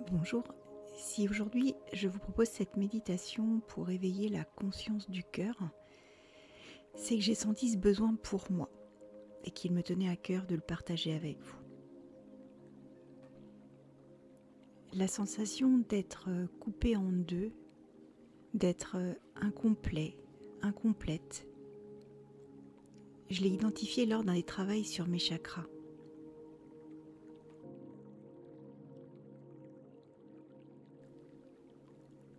Bonjour, si aujourd'hui je vous propose cette méditation pour éveiller la conscience du cœur, c'est que j'ai senti ce besoin pour moi et qu'il me tenait à cœur de le partager avec vous. La sensation d'être coupé en deux, d'être incomplet, incomplète, je l'ai identifiée lors d'un des travaux sur mes chakras.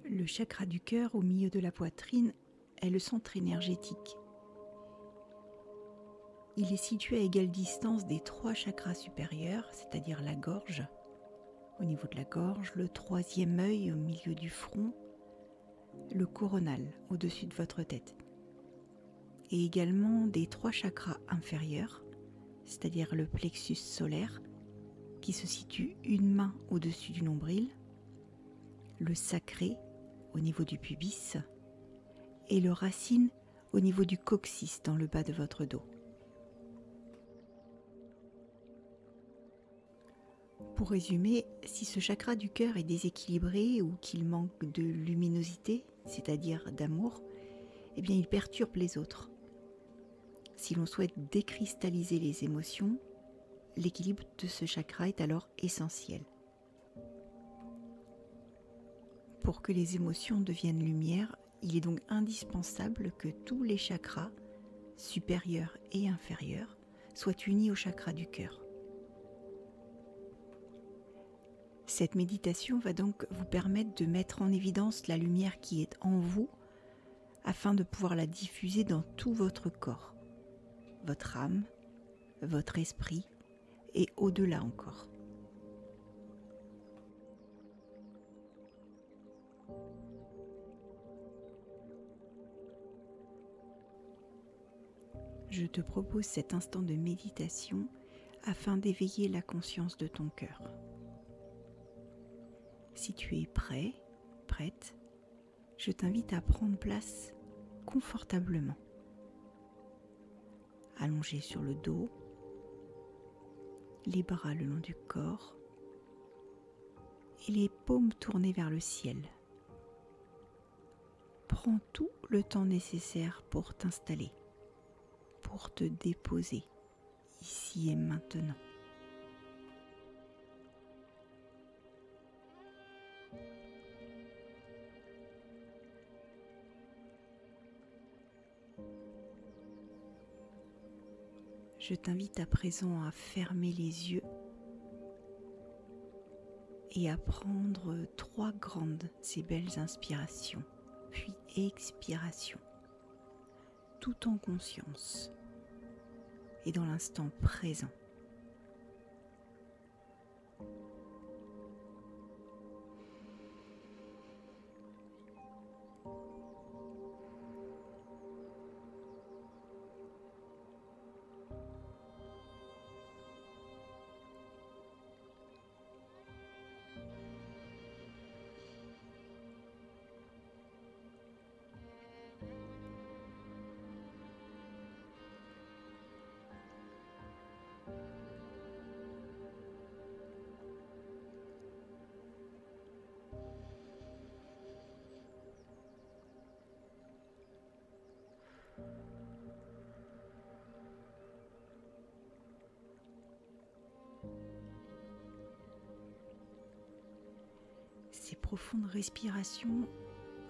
Le chakra du cœur au milieu de la poitrine est le centre énergétique. Il est situé à égale distance des 3 chakras supérieurs, c'est-à-dire la gorge, au niveau de la gorge, le 3e œil au milieu du front, le coronal au-dessus de votre tête, et également des 3 chakras inférieurs, c'est-à-dire le plexus solaire, qui se situe une main au-dessus du nombril, le sacré au niveau du pubis, et le racine au niveau du coccyx dans le bas de votre dos. Pour résumer, si ce chakra du cœur est déséquilibré ou qu'il manque de luminosité, c'est-à-dire d'amour, eh bien il perturbe les autres. Si l'on souhaite décristalliser les émotions, l'équilibre de ce chakra est alors essentiel. Pour que les émotions deviennent lumière, il est donc indispensable que tous les chakras, supérieurs et inférieurs, soient unis au chakra du cœur. Cette méditation va donc vous permettre de mettre en évidence la lumière qui est en vous afin de pouvoir la diffuser dans tout votre corps, votre âme, votre esprit et au-delà encore. Je te propose cet instant de méditation afin d'éveiller la conscience de ton cœur. Si tu es prêt, prête, je t'invite à prendre place confortablement. Allongé sur le dos, les bras le long du corps et les paumes tournées vers le ciel. Prends tout le temps nécessaire pour t'installer, pour te déposer ici et maintenant. Je t'invite à présent à fermer les yeux et à prendre 3 grandes et belles inspirations, puis expirations, tout en conscience et dans l'instant présent. Ces profondes respirations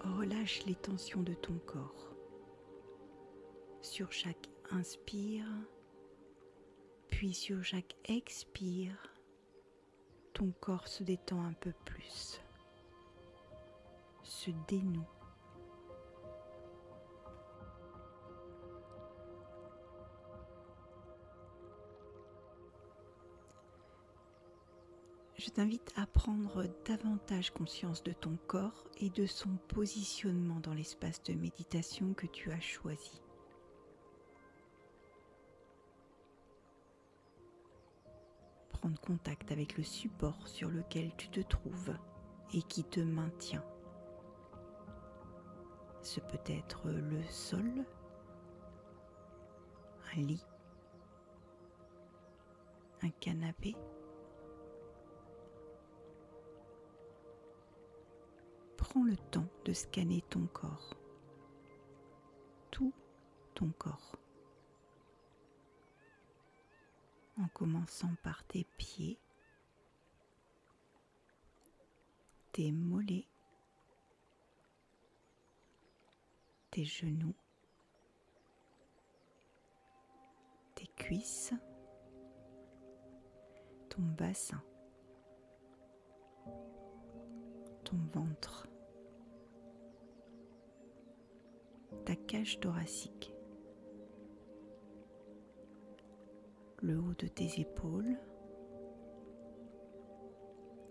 relâchent les tensions de ton corps. Sur chaque inspire, puis sur chaque expire, ton corps se détend un peu plus, se dénoue. Je t'invite à prendre davantage conscience de ton corps et de son positionnement dans l'espace de méditation que tu as choisi. Prendre contact avec le support sur lequel tu te trouves et qui te maintient. Ce peut être le sol, un lit, un canapé, prends le temps de scanner ton corps, tout ton corps, en commençant par tes pieds, tes mollets, tes genoux, tes cuisses, ton bassin, ton ventre, ta cage thoracique, le haut de tes épaules,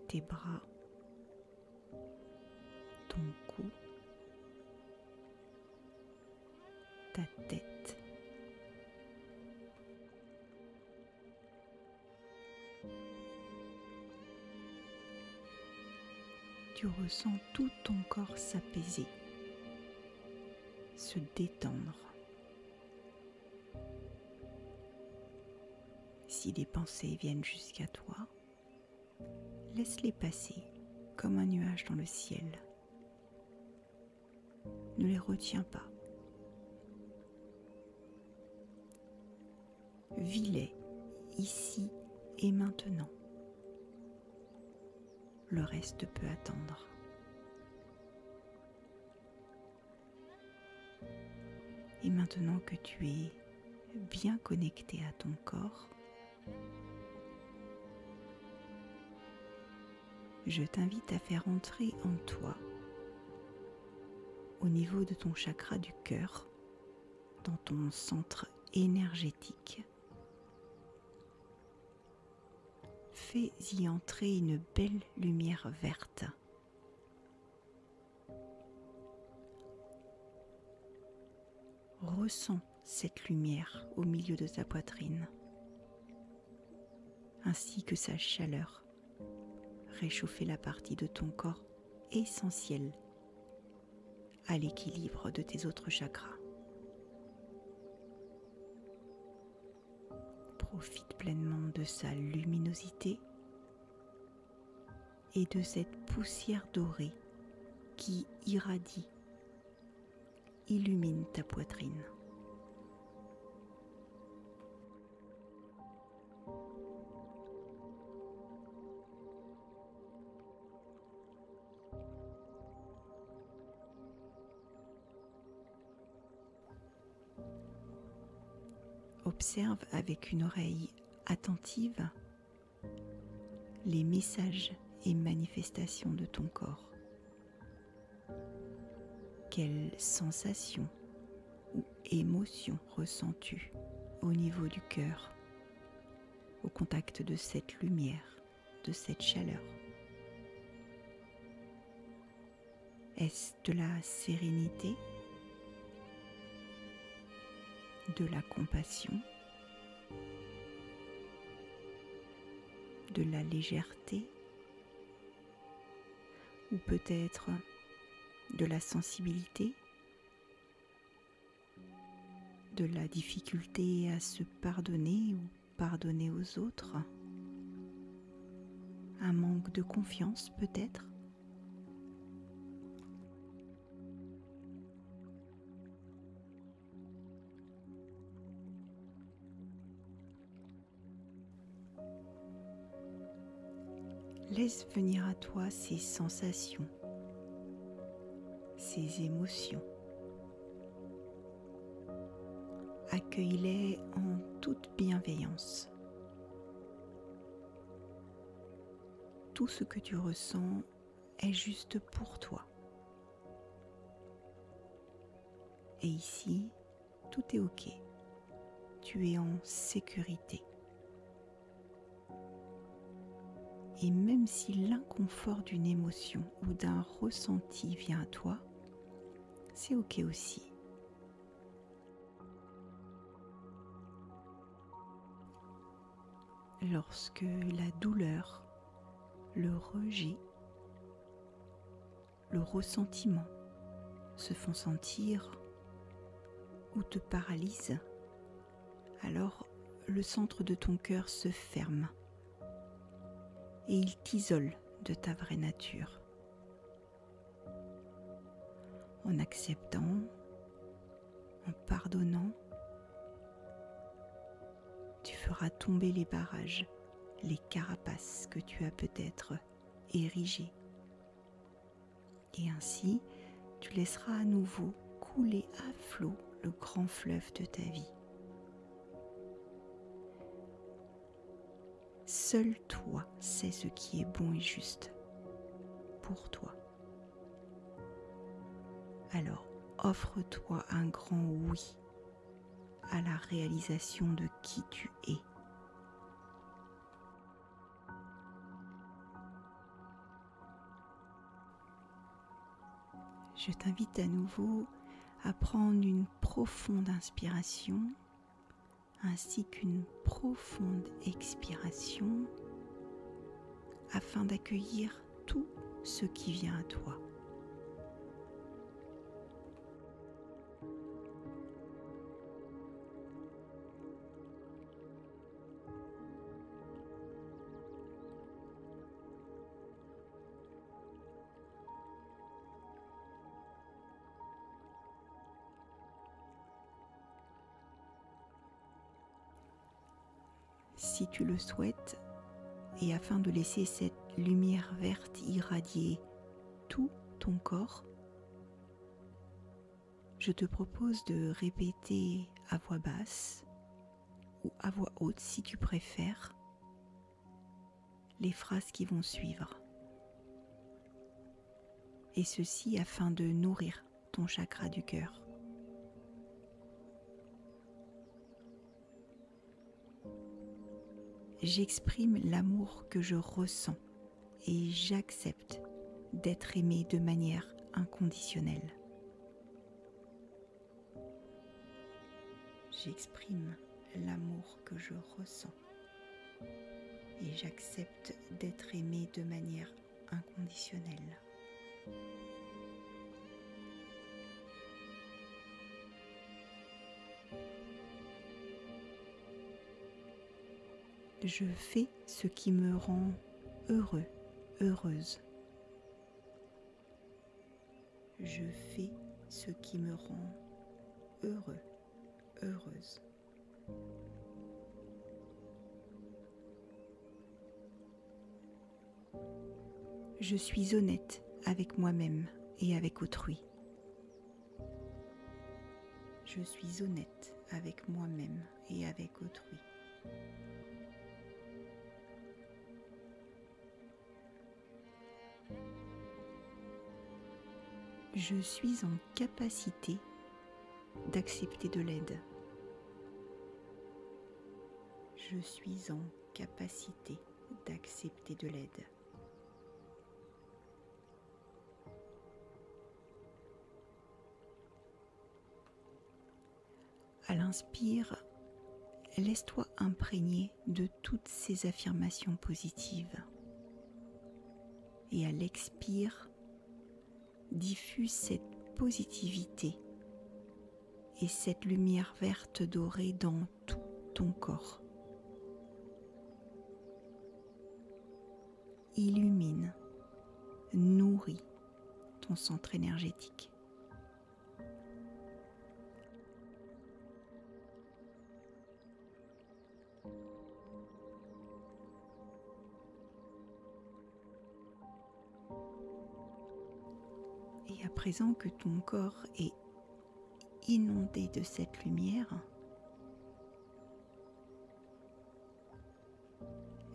tes bras, ton cou, ta tête. Tu ressens tout ton corps s'apaiser, se détendre. Si des pensées viennent jusqu'à toi, laisse-les passer comme un nuage dans le ciel. Ne les retiens pas. Vis-les ici et maintenant. Le reste peut attendre. Et maintenant que tu es bien connecté à ton corps, je t'invite à faire entrer en toi, au niveau de ton chakra du cœur, dans ton centre énergétique. Fais-y entrer une belle lumière verte. Ressens cette lumière au milieu de ta poitrine, ainsi que sa chaleur. Réchauffer la partie de ton corps essentielle à l'équilibre de tes autres chakras. Profite pleinement de sa luminosité et de cette poussière dorée qui irradie, illumine ta poitrine. Observe avec une oreille attentive les messages et manifestations de ton corps. Quelles sensations ou émotions ressens-tu au niveau du cœur, au contact de cette lumière, de cette chaleur? Est-ce de la sérénité, de la compassion, de la légèreté, ou peut-être de la sensibilité, de la difficulté à se pardonner ou pardonner aux autres, un manque de confiance peut-être? Laisse venir à toi ces sensations, ces émotions. Accueille-les en toute bienveillance. Tout ce que tu ressens est juste pour toi. Et ici, tout est OK. Tu es en sécurité. Et même si l'inconfort d'une émotion ou d'un ressenti vient à toi, c'est OK aussi. Lorsque la douleur, le rejet, le ressentiment se font sentir ou te paralysent, alors le centre de ton cœur se ferme et il t'isole de ta vraie nature. en acceptant, en pardonnant, tu feras tomber les barrages, les carapaces que tu as peut-être érigées. Et ainsi, tu laisseras à nouveau couler à flot le grand fleuve de ta vie. Seul toi sais ce qui est bon et juste pour toi. Alors offre-toi un grand oui à la réalisation de qui tu es. Je t'invite à nouveau à prendre une profonde inspiration ainsi qu'une profonde expiration afin d'accueillir tout ce qui vient à toi. Si tu le souhaites, et afin de laisser cette lumière verte irradier tout ton corps, je te propose de répéter à voix basse ou à voix haute si tu préfères les phrases qui vont suivre. Et ceci afin de nourrir ton chakra du cœur. J'exprime l'amour que je ressens et j'accepte d'être aimé de manière inconditionnelle. J'exprime l'amour que je ressens et j'accepte d'être aimé de manière inconditionnelle. Je fais ce qui me rend heureux, heureuse. Je fais ce qui me rend heureux, heureuse. Je suis honnête avec moi-même et avec autrui. Je suis honnête avec moi-même et avec autrui. Je suis en capacité d'accepter de l'aide. Je suis en capacité d'accepter de l'aide. À l'inspire, laisse-toi imprégner de toutes ces affirmations positives. Et à l'expire, diffuse cette positivité et cette lumière verte dorée dans tout ton corps. Illumine, nourrit ton centre énergétique. Et à présent que ton corps est inondé de cette lumière,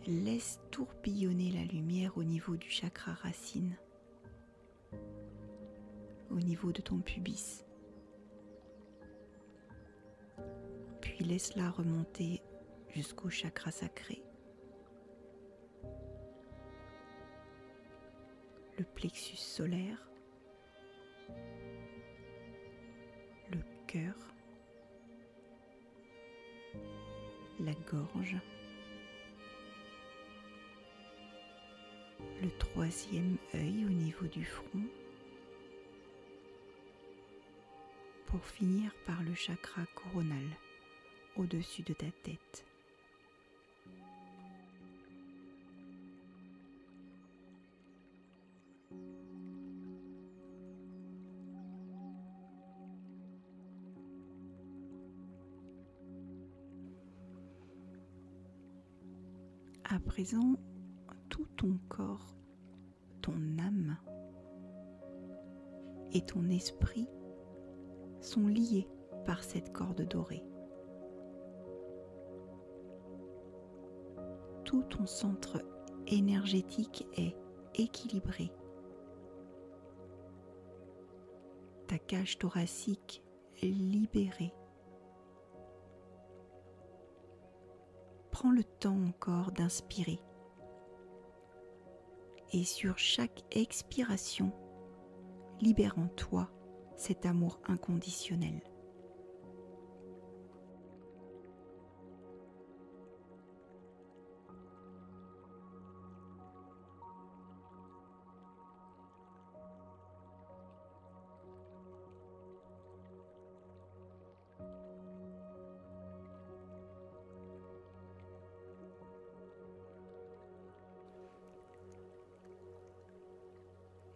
laisse tourbillonner la lumière au niveau du chakra racine, au niveau de ton pubis. Puis laisse-la remonter jusqu'au chakra sacré, le plexus solaire, le cœur, la gorge, le troisième œil au niveau du front, pour finir par le chakra coronal au-dessus de ta tête. À présent, tout ton corps, ton âme et ton esprit sont liés par cette corde dorée. Tout ton centre énergétique est équilibré. Ta cage thoracique est libérée. Prends le temps encore d'inspirer. Et sur chaque expiration, libère en toi cet amour inconditionnel.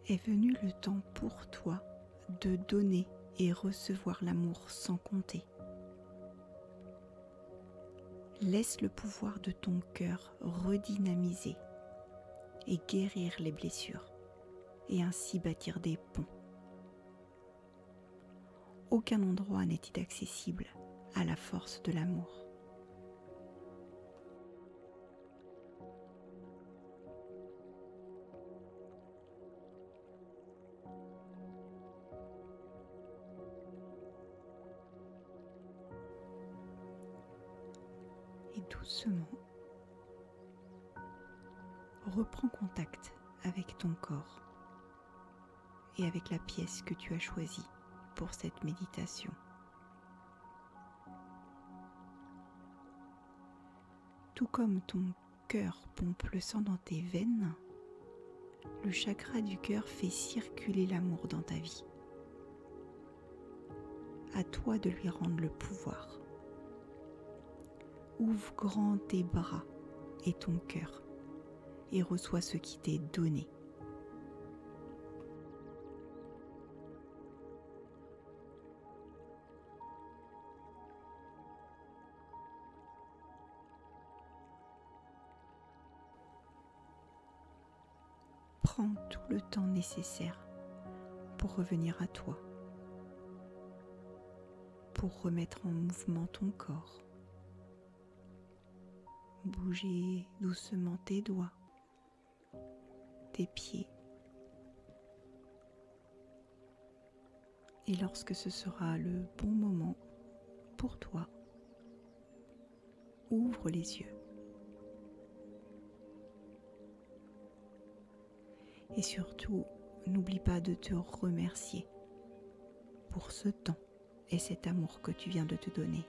Est venu le temps pour toi de donner et recevoir l'amour sans compter. Laisse le pouvoir de ton cœur redynamiser et guérir les blessures et ainsi bâtir des ponts. Aucun endroit n'est inaccessible à la force de l'amour. Et doucement, reprends contact avec ton corps et avec la pièce que tu as choisie pour cette méditation. Tout comme ton cœur pompe le sang dans tes veines, le chakra du cœur fait circuler l'amour dans ta vie. À toi de lui rendre le pouvoir. Ouvre grand tes bras et ton cœur et reçois ce qui t'est donné. Prends tout le temps nécessaire pour revenir à toi, pour remettre en mouvement ton corps. Bouger doucement tes doigts, tes pieds. Et lorsque ce sera le bon moment pour toi, ouvre les yeux. Et surtout, n'oublie pas de te remercier pour ce temps et cet amour que tu viens de te donner.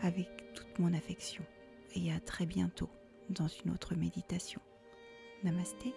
Avec toute mon affection et à très bientôt dans une autre méditation. Namasté.